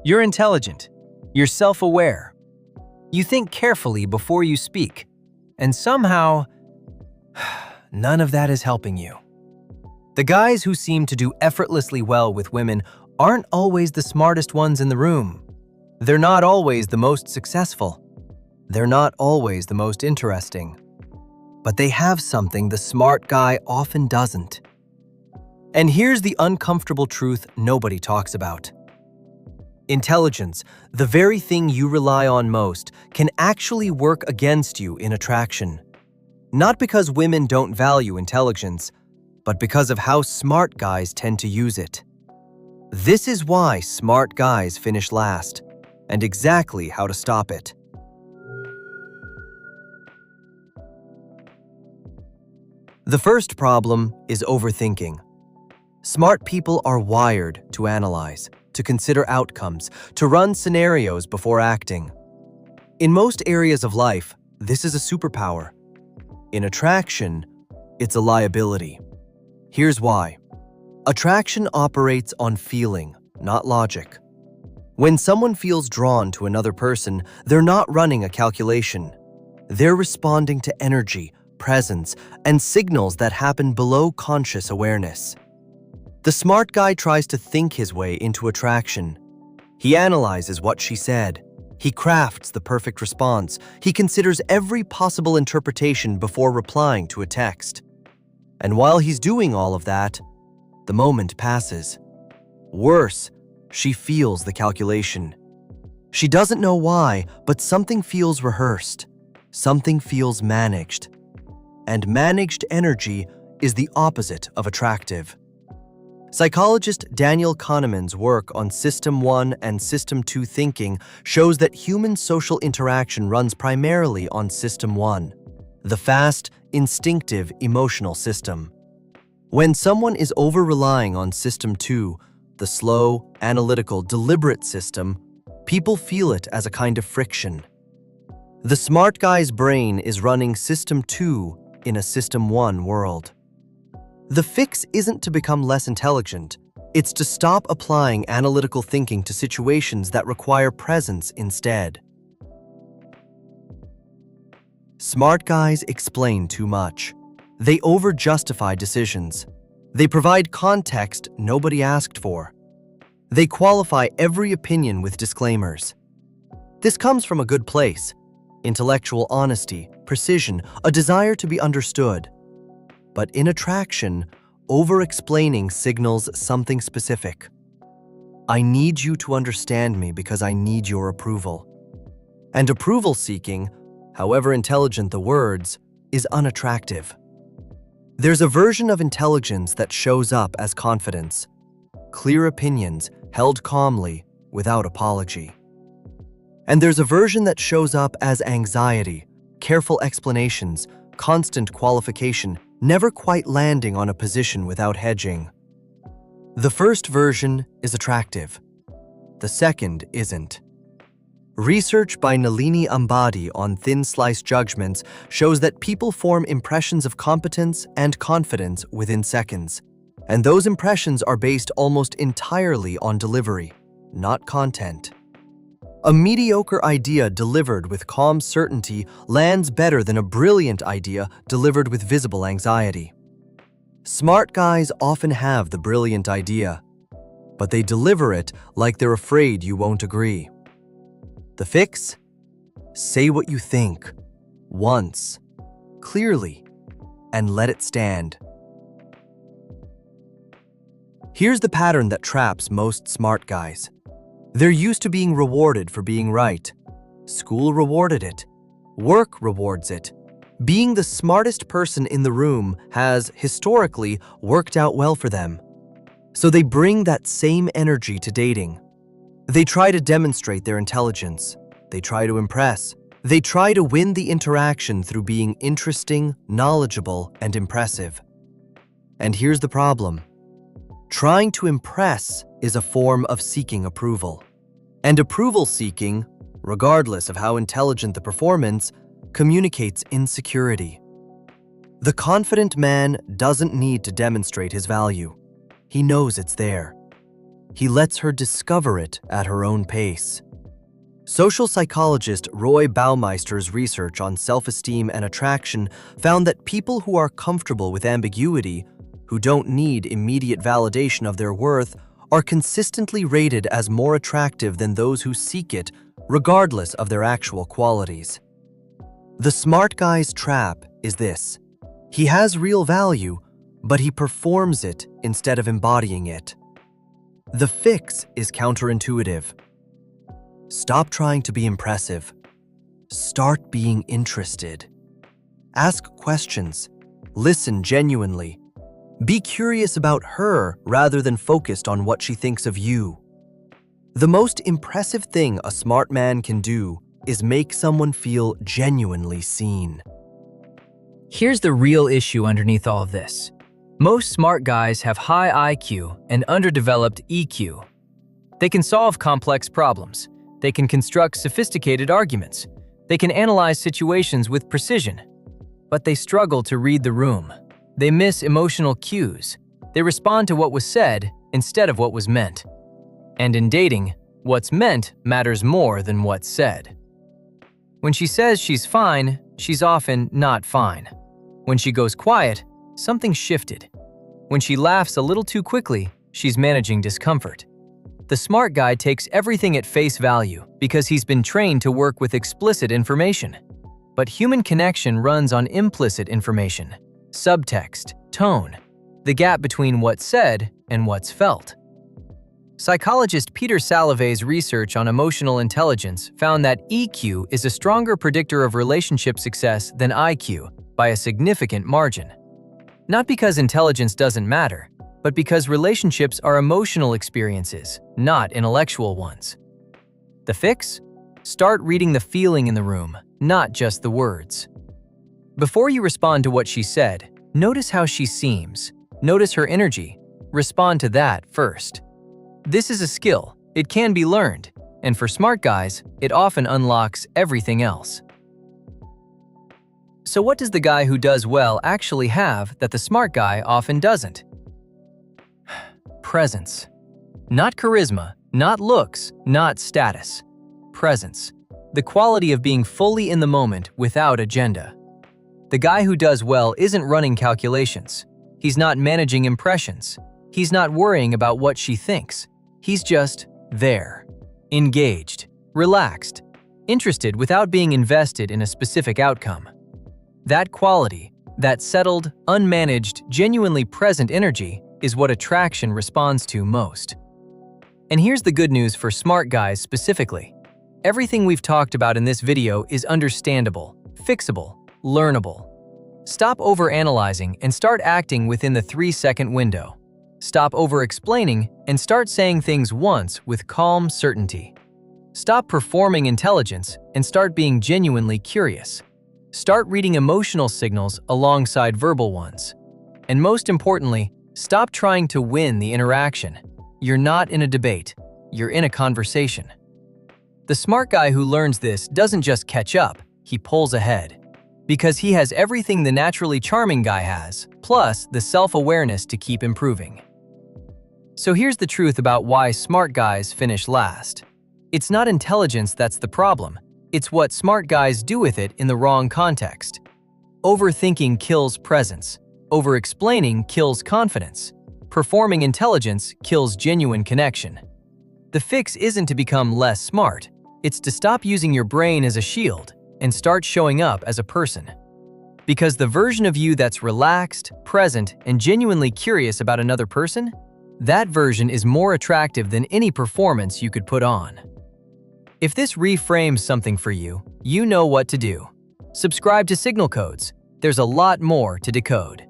You're intelligent. You're self-aware. You think carefully before you speak. And somehow, none of that is helping you. The guys who seem to do effortlessly well with women aren't always the smartest ones in the room. They're not always the most successful. They're not always the most interesting. But they have something the smart guy often doesn't. And here's the uncomfortable truth nobody talks about. Intelligence, the very thing you rely on most, can actually work against you in attraction. Not because women don't value intelligence, but because of how smart guys tend to use it. This is why smart guys finish last, and exactly how to stop it. The first problem is overthinking. Smart people are wired to analyze, to consider outcomes, to run scenarios before acting. In most areas of life, this is a superpower. In attraction, it's a liability. Here's why. Attraction operates on feeling, not logic. When someone feels drawn to another person, they're not running a calculation. They're responding to energy, presence, and signals that happen below conscious awareness. The smart guy tries to think his way into attraction. He analyzes what she said. He crafts the perfect response. He considers every possible interpretation before replying to a text. And while he's doing all of that, the moment passes. Worse, she feels the calculation. She doesn't know why, but something feels rehearsed. Something feels managed. And managed energy is the opposite of attractive. Psychologist Daniel Kahneman's work on System 1 and System 2 thinking shows that human social interaction runs primarily on System 1, the fast, instinctive, emotional system. When someone is over-relying on System 2, the slow, analytical, deliberate system, people feel it as a kind of friction. The smart guy's brain is running System 2 in a System 1 world. The fix isn't to become less intelligent. It's to stop applying analytical thinking to situations that require presence instead. Smart guys explain too much. They over-justify decisions. They provide context nobody asked for. They qualify every opinion with disclaimers. This comes from a good place: intellectual honesty, precision, a desire to be understood. But in attraction, over-explaining signals something specific. I need you to understand me because I need your approval. And approval-seeking, however intelligent the words, is unattractive. There's a version of intelligence that shows up as confidence, clear opinions held calmly without apology. And there's a version that shows up as anxiety, careful explanations, constant qualification, never quite landing on a position without hedging. The first version is attractive. The second isn't. Research by Nalini Ambady on thin-sliced judgments shows that people form impressions of competence and confidence within seconds. And those impressions are based almost entirely on delivery, not content. A mediocre idea delivered with calm certainty lands better than a brilliant idea delivered with visible anxiety. Smart guys often have the brilliant idea, but they deliver it like they're afraid you won't agree. The fix? Say what you think, once, clearly, and let it stand. Here's the pattern that traps most smart guys. They're used to being rewarded for being right. School rewarded it. Work rewards it. Being the smartest person in the room has, historically, worked out well for them. So they bring that same energy to dating. They try to demonstrate their intelligence. They try to impress. They try to win the interaction through being interesting, knowledgeable, and impressive. And here's the problem. Trying to impress is a form of seeking approval. And approval seeking, regardless of how intelligent the performance, communicates insecurity. The confident man doesn't need to demonstrate his value. He knows it's there. He lets her discover it at her own pace. Social psychologist Roy Baumeister's research on self-esteem and attraction found that people who are comfortable with ambiguity, who don't need immediate validation of their worth, are consistently rated as more attractive than those who seek it, regardless of their actual qualities. The smart guy's trap is this: he has real value, but he performs it instead of embodying it. The fix is counterintuitive. Stop trying to be impressive. Start being interested. Ask questions. Listen genuinely. Be curious about her rather than focused on what she thinks of you. The most impressive thing a smart man can do is make someone feel genuinely seen. Here's the real issue underneath all of this. Most smart guys have high IQ and underdeveloped EQ. They can solve complex problems. They can construct sophisticated arguments. They can analyze situations with precision. But they struggle to read the room. They miss emotional cues. They respond to what was said instead of what was meant. And in dating, what's meant matters more than what's said. When she says she's fine, she's often not fine. When she goes quiet, something's shifted. When she laughs a little too quickly, she's managing discomfort. The smart guy takes everything at face value because he's been trained to work with explicit information. But human connection runs on implicit information, subtext, tone, the gap between what's said and what's felt. Psychologist Peter Salovey's research on emotional intelligence found that EQ is a stronger predictor of relationship success than IQ by a significant margin. Not because intelligence doesn't matter, but because relationships are emotional experiences, not intellectual ones. The fix? Start reading the feeling in the room, not just the words. Before you respond to what she said, notice how she seems. Notice her energy. Respond to that first. This is a skill. It can be learned, and for smart guys, it often unlocks everything else. So what does the guy who does well actually have that the smart guy often doesn't? Presence. Not charisma, not looks, not status. Presence. The quality of being fully in the moment without agenda. The guy who does well isn't running calculations. He's not managing impressions. He's not worrying about what she thinks. He's just there. Engaged. Relaxed. Interested without being invested in a specific outcome. That quality, that settled, unmanaged, genuinely present energy is what attraction responds to most. And here's the good news for smart guys specifically. Everything we've talked about in this video is understandable, fixable, learnable. Stop overanalyzing and start acting within the 3-second window. Stop over-explaining and start saying things once with calm certainty. Stop performing intelligence and start being genuinely curious. Start reading emotional signals alongside verbal ones. And most importantly, stop trying to win the interaction. You're not in a debate. You're in a conversation. The smart guy who learns this doesn't just catch up, he pulls ahead. Because he has everything the naturally charming guy has, plus the self-awareness to keep improving. So here's the truth about why smart guys finish last. It's not intelligence that's the problem. It's what smart guys do with it in the wrong context. Overthinking kills presence. Over-explaining kills confidence. Performing intelligence kills genuine connection. The fix isn't to become less smart. It's to stop using your brain as a shield and start showing up as a person. Because the version of you that's relaxed, present, and genuinely curious about another person, that version is more attractive than any performance you could put on. If this reframes something for you, you know what to do. Subscribe to Signal Codes. There's a lot more to decode.